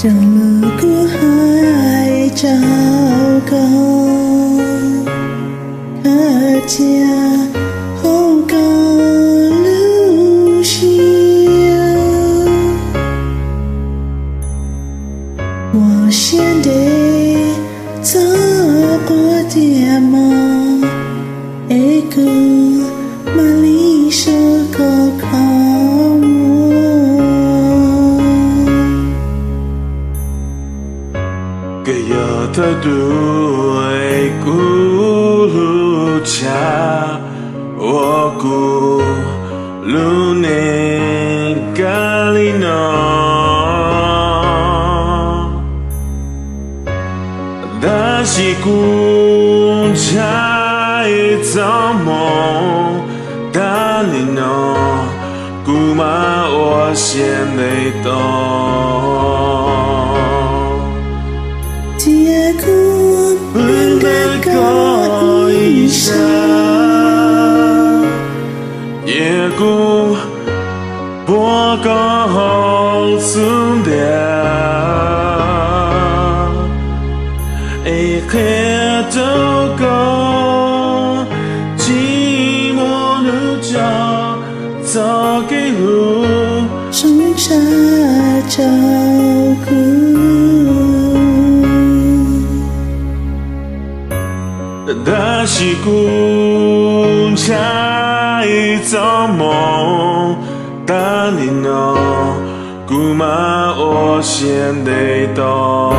长路过海找个客家后高路线，我先得走过点么一个马里手个靠Gaya terduai ku cha Waku lune kalino Dashi ku chai zamo Dalino Kuma wa xian lei dong Dia ku berdekat Isya Ye ku Boga hong sundia E khe to go Chi mo nu cha Za ge hu 生杀照顾。但是古才怎么打你呢？古马我先得到。